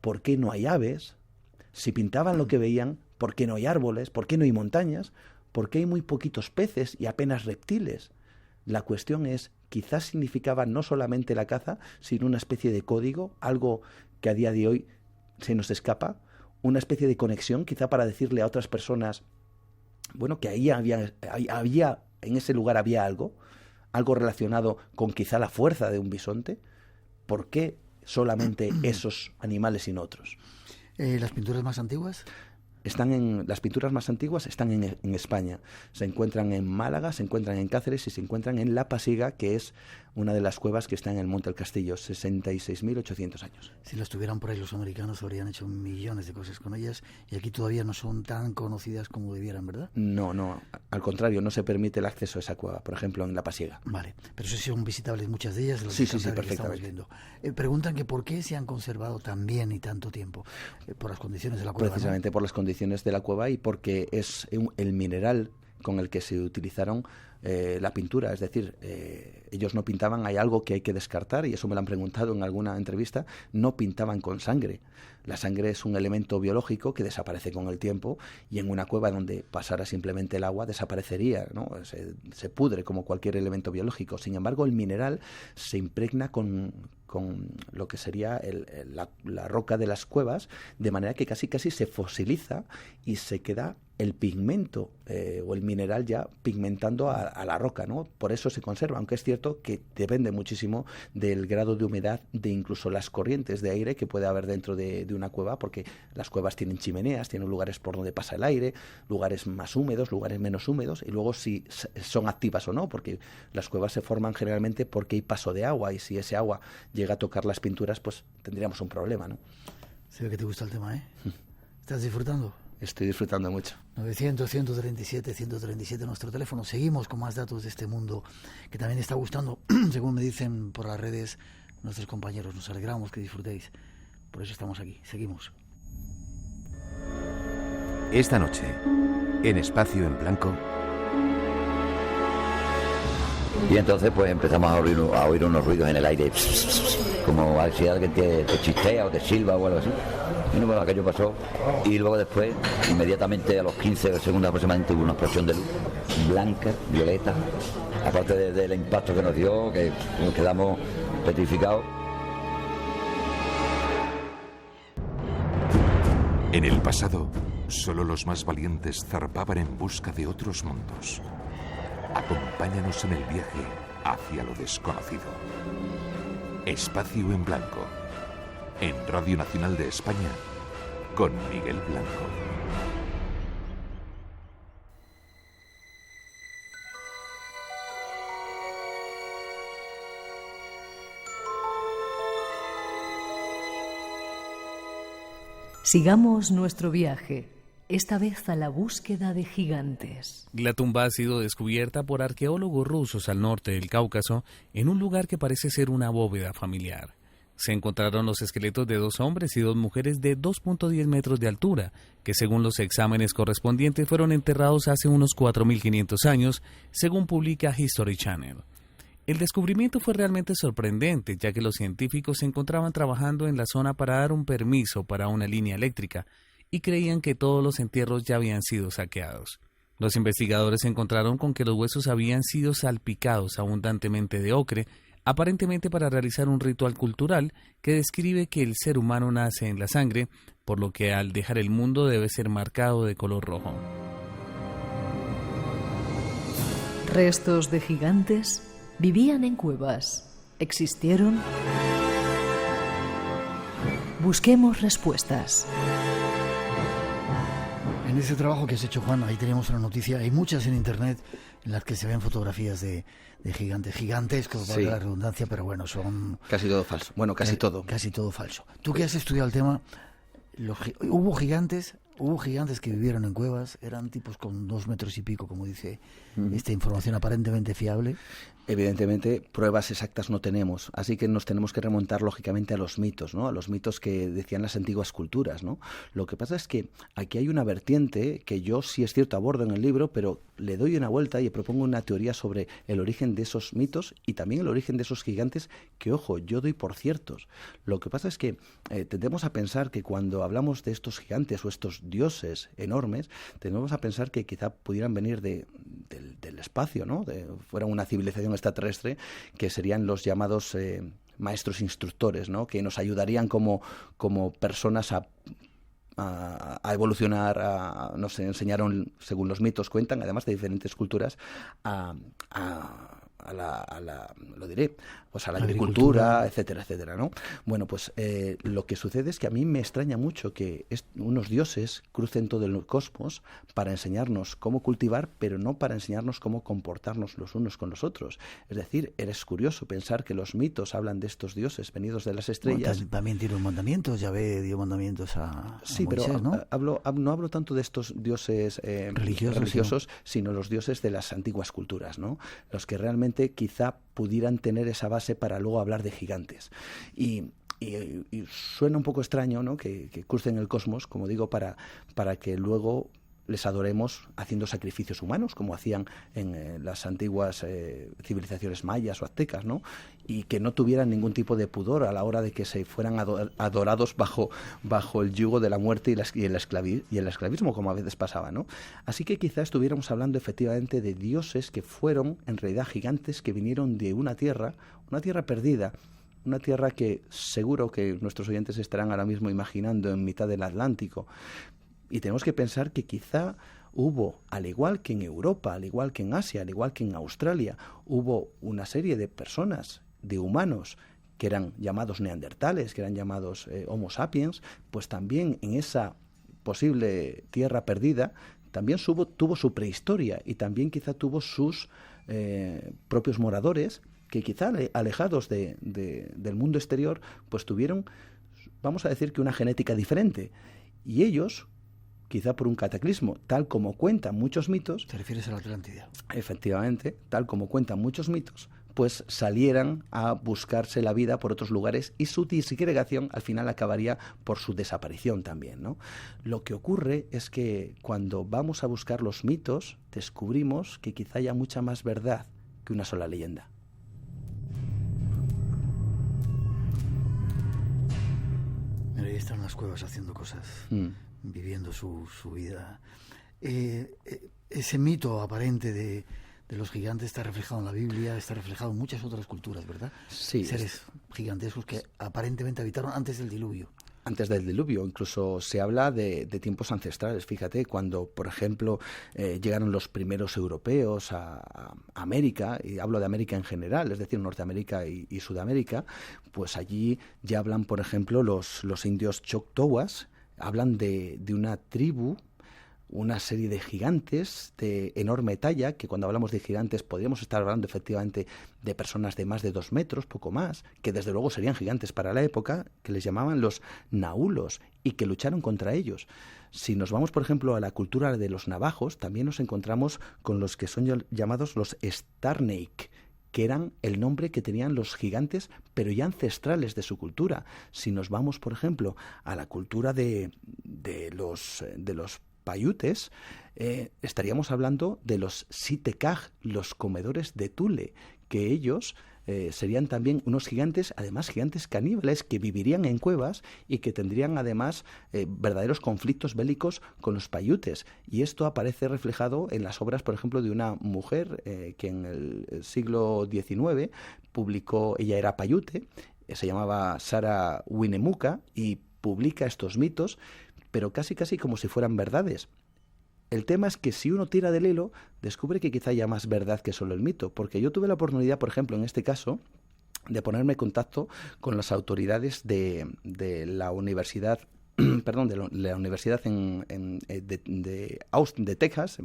¿Por qué no hay aves? Si pintaban lo que veían, ¿por qué no hay árboles? ¿Por qué no hay montañas? ¿Por qué hay muy poquitos peces y apenas reptiles? La cuestión es, quizás significaba no solamente la caza, sino una especie de código, algo que a día de hoy se nos escapa, una especie de conexión, quizá para decirle a otras personas, bueno, que ahí había en ese lugar había algo relacionado con quizá la fuerza de un bisonte. ¿Por qué solamente esos animales y no otros? ¿Las pinturas más antiguas? Las pinturas más antiguas están en España. Se encuentran en Málaga, se encuentran en Cáceres y se encuentran en La Pasiga, que es una de las cuevas que está en el Monte del Castillo, 66.800 años. Si las tuvieran por ahí los americanos habrían hecho millones de cosas con ellas, y aquí todavía no son tan conocidas como debieran, ¿verdad? No, al contrario, no se permite el acceso a esa cueva, por ejemplo, en La Pasiga. Vale, pero sí son visitables muchas de ellas. Sí, perfectamente. Preguntan que por qué se han conservado tan bien y tanto tiempo, por las condiciones de la cueva. Precisamente, ¿no? Por las condiciones de la cueva y porque es el mineral con el que se utilizaron la pintura, es decir, ellos no pintaban, hay algo que hay que descartar, y eso me lo han preguntado en alguna entrevista, no pintaban con sangre. La sangre es un elemento biológico que desaparece con el tiempo, y en una cueva donde pasara simplemente el agua desaparecería, ¿no? Se pudre como cualquier elemento biológico. Sin embargo, el mineral se impregna con lo que sería la roca de las cuevas, de manera que casi se fosiliza y se queda el pigmento o el mineral ya pigmentando a la roca, ¿no? Por eso se conserva, aunque es cierto que depende muchísimo del grado de humedad, de incluso las corrientes de aire que puede haber dentro de una cueva, porque las cuevas tienen chimeneas, tienen lugares por donde pasa el aire, lugares más húmedos, lugares menos húmedos, y luego si son activas o no, porque las cuevas se forman generalmente porque hay paso de agua, y si ese agua llega a tocar las pinturas, pues tendríamos un problema, ¿no? Se ve que te gusta el tema, ¿eh? ¿Estás disfrutando? Estoy disfrutando mucho. 900-137-137 nuestro teléfono. Seguimos con más datos de este mundo que también está gustando, según me dicen por las redes nuestros compañeros. Nos alegramos que disfrutéis. Por eso estamos aquí. Seguimos. Esta noche, en Espacio en Blanco. Y entonces pues empezamos a oír unos ruidos en el aire, como si alguien te chistea o te silba o algo así. Y bueno, aquello pasó, y luego después, inmediatamente a los 15 segundos aproximadamente, hubo una explosión de luz blanca, violeta, aparte del impacto que nos dio, que nos quedamos petrificados. En el pasado, solo los más valientes zarpaban en busca de otros mundos. Acompáñanos en el viaje hacia lo desconocido. Espacio en Blanco, en Radio Nacional de España, con Miguel Blanco. Sigamos nuestro viaje, esta vez a la búsqueda de gigantes. La tumba ha sido descubierta por arqueólogos rusos al norte del Cáucaso, en un lugar que parece ser una bóveda familiar. Se encontraron los esqueletos de 2 hombres y 2 mujeres de 2.10 metros de altura, que según los exámenes correspondientes fueron enterrados hace unos 4.500 años, según publica History Channel. El descubrimiento fue realmente sorprendente, ya que los científicos se encontraban trabajando en la zona para dar un permiso para una línea eléctrica y creían que todos los entierros ya habían sido saqueados. Los investigadores se encontraron con que los huesos habían sido salpicados abundantemente de ocre, aparentemente para realizar un ritual cultural que describe que el ser humano nace en la sangre, por lo que al dejar el mundo debe ser marcado de color rojo. Restos de gigantes. ¿Vivían en cuevas? ¿Existieron? Busquemos respuestas. En ese trabajo que has hecho, Juan, ahí tenemos una noticia. Hay muchas en internet en las que se ven fotografías de gigantes, gigantescos, sí, valga la redundancia, pero bueno, son... Casi todo falso. Bueno, casi todo. Casi todo falso. Tú que has estudiado el tema, hubo gigantes que vivieron en cuevas, eran tipos con 2 metros y pico, como dice esta información aparentemente fiable. Evidentemente, pruebas exactas no tenemos, así que nos tenemos que remontar lógicamente a los mitos, ¿no? A los mitos que decían las antiguas culturas, ¿no? Lo que pasa es que aquí hay una vertiente que yo sí es cierto abordo en el libro, pero le doy una vuelta y propongo una teoría sobre el origen de esos mitos y también el origen de esos gigantes que, ojo, yo doy por ciertos. Lo que pasa es que tendemos a pensar que cuando hablamos de estos gigantes o estos dioses enormes, tendemos a pensar que quizá pudieran venir del espacio, ¿no? Fuera una civilización extraterrestre, que serían los llamados maestros instructores, ¿no? Que nos ayudarían como personas a evolucionar, nos enseñaron, según los mitos cuentan, además de diferentes culturas, a la agricultura, etcétera, etcétera, ¿no? Bueno, pues lo que sucede es que a mí me extraña mucho que unos dioses crucen todo el cosmos para enseñarnos cómo cultivar, pero no para enseñarnos cómo comportarnos los unos con los otros. Es decir, es curioso pensar que los mitos hablan de estos dioses venidos de las estrellas. Bueno, también tienen mandamientos, Yahvé dio mandamientos a sí, Moisés, pero ¿no? No hablo tanto de estos dioses religiosos, sino los dioses de las antiguas culturas, ¿no? Los que realmente quizá pudieran tener esa base para luego hablar de gigantes. Y suena un poco extraño, ¿no? que crucen el cosmos, como digo, para que luego les adoremos haciendo sacrificios humanos, como hacían en las antiguas civilizaciones mayas o aztecas, ¿no? Y que no tuvieran ningún tipo de pudor a la hora de que se fueran adorados bajo el yugo de la muerte y el esclavismo, como a veces pasaba, ¿no? Así que quizás estuviéramos hablando efectivamente de dioses que fueron en realidad gigantes que vinieron de una tierra perdida, una tierra que seguro que nuestros oyentes estarán ahora mismo imaginando en mitad del Atlántico. Y tenemos que pensar que quizá hubo, al igual que en Europa, al igual que en Asia, al igual que en Australia, hubo una serie de personas, de humanos, que eran llamados neandertales, que eran llamados Homo sapiens, pues también en esa posible tierra perdida, también tuvo su prehistoria y también quizá tuvo sus propios moradores, que quizá alejados del mundo exterior, pues tuvieron, vamos a decir que una genética diferente. Y ellos, quizá por un cataclismo, tal como cuentan muchos mitos... ¿Te refieres a la Atlántida? Efectivamente, tal como cuentan muchos mitos, pues salieran a buscarse la vida por otros lugares y su disgregación al final acabaría por su desaparición también, ¿no? Lo que ocurre es que cuando vamos a buscar los mitos, descubrimos que quizá haya mucha más verdad que una sola leyenda. Ahí están en las cuevas haciendo cosas, viviendo su vida. Ese mito aparente de de los gigantes está reflejado en la Biblia, está reflejado en muchas otras culturas, ¿verdad? Sí. Seres gigantescos que aparentemente habitaron antes del diluvio. Antes del diluvio, incluso se habla de tiempos ancestrales. Fíjate, cuando, por ejemplo, llegaron los primeros europeos a América, y hablo de América en general, es decir, Norteamérica y Sudamérica, pues allí ya hablan, por ejemplo, los indios Choctaws, hablan de una tribu, una serie de gigantes de enorme talla, que cuando hablamos de gigantes podríamos estar hablando efectivamente de personas de más de 2 metros, poco más, que desde luego serían gigantes para la época, que les llamaban los nahulos y que lucharon contra ellos. Si nos vamos, por ejemplo, a la cultura de los navajos, también nos encontramos con los que son llamados los Starnake, que eran el nombre que tenían los gigantes, pero ya ancestrales de su cultura. Si nos vamos, por ejemplo, a la cultura de los paiutes, estaríamos hablando de los Sitekaj, los comedores de Tule, que ellos serían también unos gigantes, además gigantes caníbales, que vivirían en cuevas y que tendrían además verdaderos conflictos bélicos con los paiutes. Y esto aparece reflejado en las obras, por ejemplo, de una mujer que en el siglo XIX publicó, ella era paiute, se llamaba Sarah Winnemucca, y publica estos mitos, pero casi como si fueran verdades. El tema es que si uno tira del hilo, descubre que quizá haya más verdad que solo el mito, porque yo tuve la oportunidad, por ejemplo, en este caso, de ponerme en contacto con las autoridades de la universidad, perdón, de la universidad de Texas,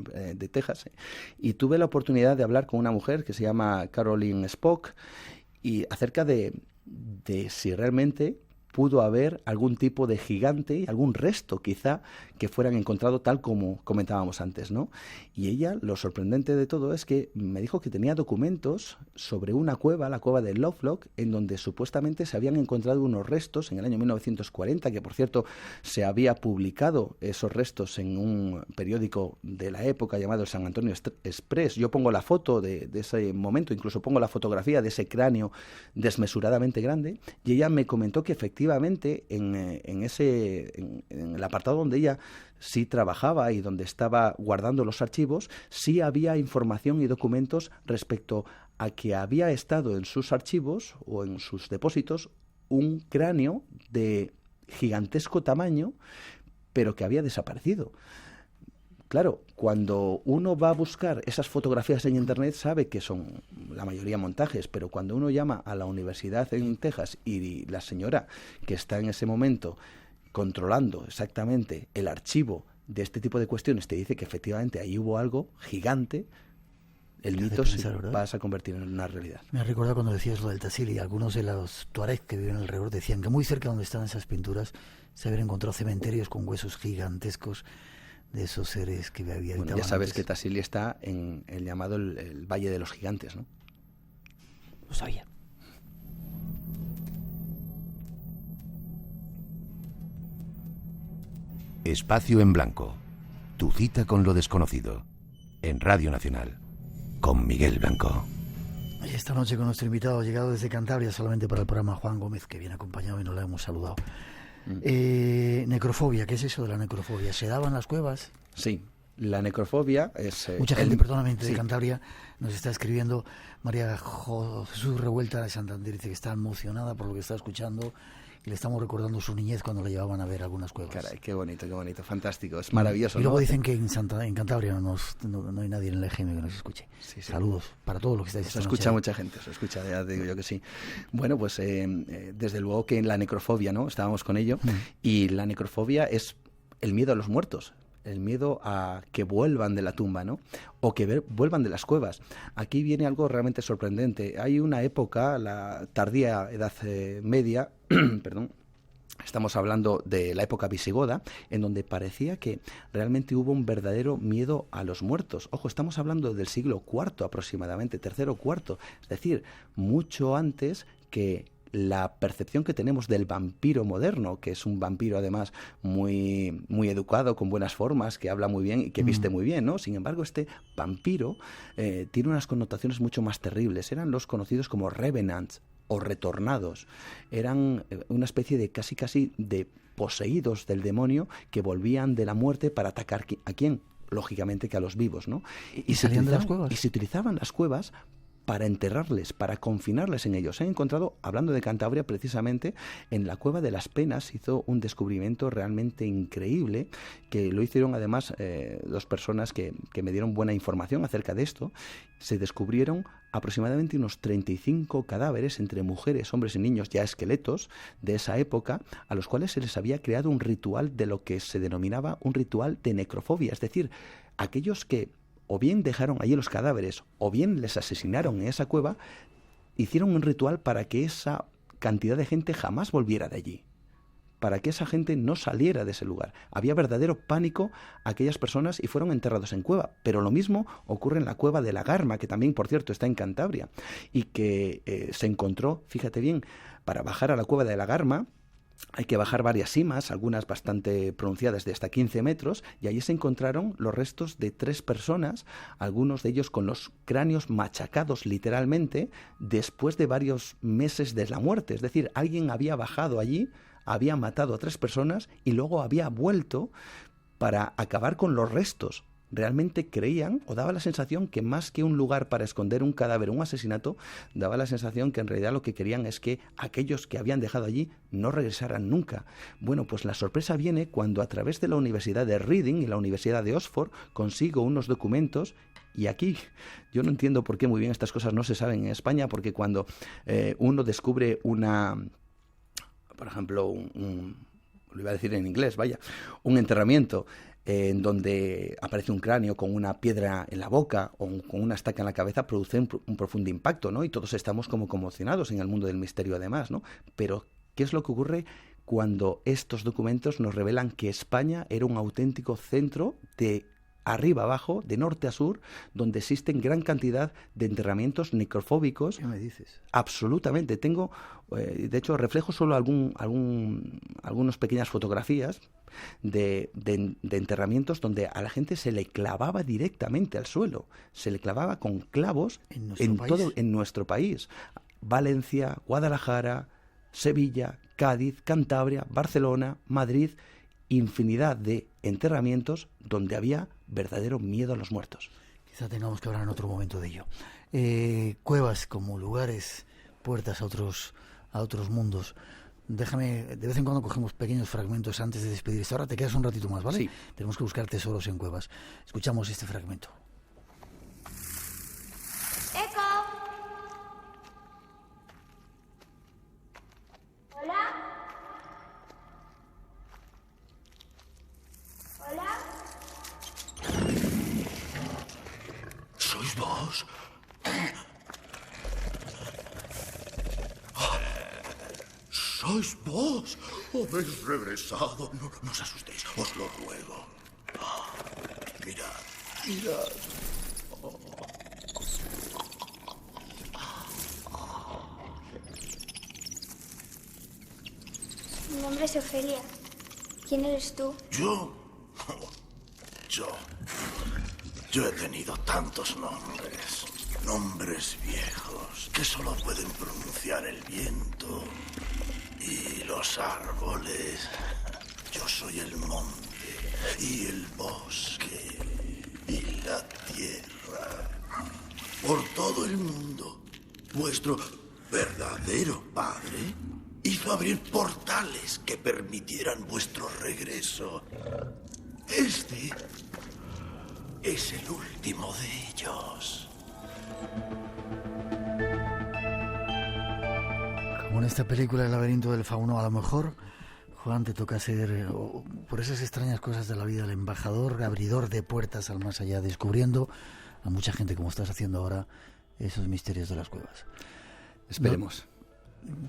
y tuve la oportunidad de hablar con una mujer que se llama Caroline Spock, y acerca de si realmente pudo haber algún tipo de gigante, algún resto quizá, que fueran encontrado tal como comentábamos antes, ¿no? Y ella, lo sorprendente de todo es que me dijo que tenía documentos sobre una cueva, la cueva de Lovelock, en donde supuestamente se habían encontrado unos restos en el año 1940, que por cierto se había publicado esos restos en un periódico de la época llamado el San Antonio Express. Yo pongo la foto de ese momento, incluso pongo la fotografía de ese cráneo desmesuradamente grande, y ella me comentó que efectivamente en el apartado donde ella sí trabajaba y donde estaba guardando los archivos, sí había información y documentos respecto a que había estado en sus archivos o en sus depósitos un cráneo de gigantesco tamaño, pero que había desaparecido. Claro, cuando uno va a buscar esas fotografías en Internet sabe que son la mayoría montajes, pero cuando uno llama a la universidad en Texas y la señora que está en ese momento controlando exactamente el archivo de este tipo de cuestiones te dice que efectivamente ahí hubo algo gigante, el mito se va a convertir en una realidad. Me ha recordado cuando decías lo del Tassili, algunos de los tuareg que viven alrededor decían que muy cerca donde estaban esas pinturas se habían encontrado cementerios con huesos gigantescos de esos seres que había habitaban. Bueno, ya sabes que Tassili está en el llamado el Valle de los Gigantes, ¿no? Lo sabía. Espacio en Blanco. Tu cita con lo desconocido. En Radio Nacional. Con Miguel Blanco. Y esta noche con nuestro invitado llegado desde Cantabria solamente para el programa, Juan Gómez, que viene acompañado y no le hemos saludado. Necrofobia, ¿qué es eso de la necrofobia? ¿Se daba en las cuevas? Sí, la necrofobia es... Mucha gente, perdóname, de Cantabria nos está escribiendo. María Jesús Revuelta de Santander dice que está emocionada por lo que está escuchando y le estamos recordando su niñez cuando le llevaban a ver algunas cuevas. Caray, qué bonito, fantástico, es maravilloso. Y luego ¿no? dicen que en Cantabria no hay nadie en el EGM que nos escuche. Sí. Saludos para todos los que estáis. Se escucha mucha gente, se escucha, ya digo yo que sí. Bueno, pues desde luego que en la necrofobia, ¿no? Estábamos con ello, y la necrofobia es el miedo a los muertos. El miedo a que vuelvan de la tumba, ¿no? O que vuelvan de las cuevas. Aquí viene algo realmente sorprendente. Hay una época, la tardía Edad Media, perdón, estamos hablando de la época visigoda, en donde parecía que realmente hubo un verdadero miedo a los muertos. Ojo, estamos hablando del siglo IV aproximadamente, III o IV, es decir, mucho antes que la percepción que tenemos del vampiro moderno, que es un vampiro además muy, muy educado, con buenas formas, que habla muy bien y que viste muy bien, ¿no? Sin embargo, este vampiro tiene unas connotaciones mucho más terribles. Eran los conocidos como revenants o retornados. Eran una especie de casi de poseídos del demonio que volvían de la muerte para atacar ¿a quién? lógicamente, que a los vivos, ¿no? ¿Y salían de las cuevas? Y se utilizaban las cuevas para enterrarles, para confinarles en ellos. Se han encontrado, hablando de Cantabria, precisamente en la Cueva de las Penas hizo un descubrimiento realmente increíble, que lo hicieron además dos personas que me dieron buena información acerca de esto. Se descubrieron aproximadamente unos 35 cadáveres entre mujeres, hombres y niños, ya esqueletos de esa época, a los cuales se les había creado un ritual de lo que se denominaba un ritual de necrofobia, es decir, aquellos que o bien dejaron allí los cadáveres, o bien les asesinaron en esa cueva, hicieron un ritual para que esa cantidad de gente jamás volviera de allí, para que esa gente no saliera de ese lugar. Había verdadero pánico a aquellas personas y fueron enterrados en cueva. Pero lo mismo ocurre en la cueva de la Garma, que también, por cierto, está en Cantabria, y que se encontró, fíjate bien, para bajar a la cueva de la Garma, hay que bajar varias simas, algunas bastante pronunciadas de hasta 15 metros, y allí se encontraron los restos de 3 personas, algunos de ellos con los cráneos machacados literalmente, después de varios meses de la muerte. Es decir, alguien había bajado allí, había matado a 3 personas y luego había vuelto para acabar con los restos. Realmente creían, o daba la sensación, que más que un lugar para esconder un cadáver, un asesinato, daba la sensación que en realidad lo que querían es que aquellos que habían dejado allí no regresaran nunca. Bueno, pues la sorpresa viene cuando a través de la Universidad de Reading y la Universidad de Oxford consigo unos documentos. Y aquí yo no entiendo por qué muy bien estas cosas no se saben en España, porque cuando uno descubre por ejemplo, lo iba a decir en inglés, un enterramiento en donde aparece un cráneo con una piedra en la boca o con una estaca en la cabeza, produce un profundo impacto, ¿no? Y todos estamos como conmocionados en el mundo del misterio además, ¿no? Pero, ¿qué es lo que ocurre cuando estos documentos nos revelan que España era un auténtico centro de arriba abajo, de norte a sur, donde existen gran cantidad de enterramientos necrofóbicos? ¿Qué me dices? Absolutamente. Tengo, de hecho, reflejo solo algunas pequeñas fotografías de enterramientos donde a la gente se le clavaba directamente al suelo, se le clavaba con clavos en nuestro país. Valencia, Guadalajara, Sevilla, Cádiz, Cantabria, Barcelona, Madrid, infinidad de enterramientos donde había verdadero miedo a los muertos. Quizá tengamos que hablar en otro momento de ello. Cuevas como lugares, puertas a otros mundos. Déjame, de vez en cuando cogemos pequeños fragmentos antes de despedirse. Ahora te quedas un ratito más, ¿vale? Sí. Tenemos que buscar tesoros en cuevas. Escuchamos este fragmento. ¡Eco! ¿Hola? ¿Hola? ¿Sois vos? ¿Sois vos? ¿Habéis regresado? No os asustéis, os lo ruego. Mirad. Mi nombre es Ofelia. ¿Quién eres tú? Yo he tenido tantos nombres. Nombres viejos que solo pueden pronunciar el viento y los árboles. Yo soy el monte y el bosque y la tierra. Por todo el mundo, vuestro verdadero padre hizo abrir portales que permitieran vuestro regreso. Este es el último de ellos. Como en esta película El laberinto del fauno, a lo mejor, Juan, te toca ser, por esas extrañas cosas de la vida, el embajador, abridor de puertas al más allá, descubriendo a mucha gente, como estás haciendo ahora, esos misterios de las cuevas. Esperemos.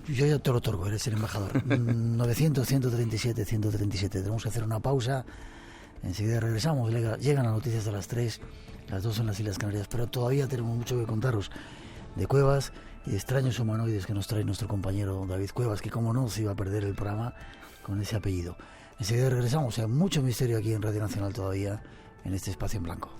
Yo ya te lo otorgo, eres el embajador. 900-137-137. Tenemos que hacer una pausa. Enseguida regresamos. Llegan las noticias de las 3. Las 2 son las Islas Canarias. Pero todavía tenemos mucho que contaros de cuevas y de extraños humanoides que nos trae nuestro compañero David Cuevas, que como no se iba a perder el programa con ese apellido. Enseguida regresamos. Hay mucho misterio aquí en Radio Nacional todavía, en este espacio en blanco.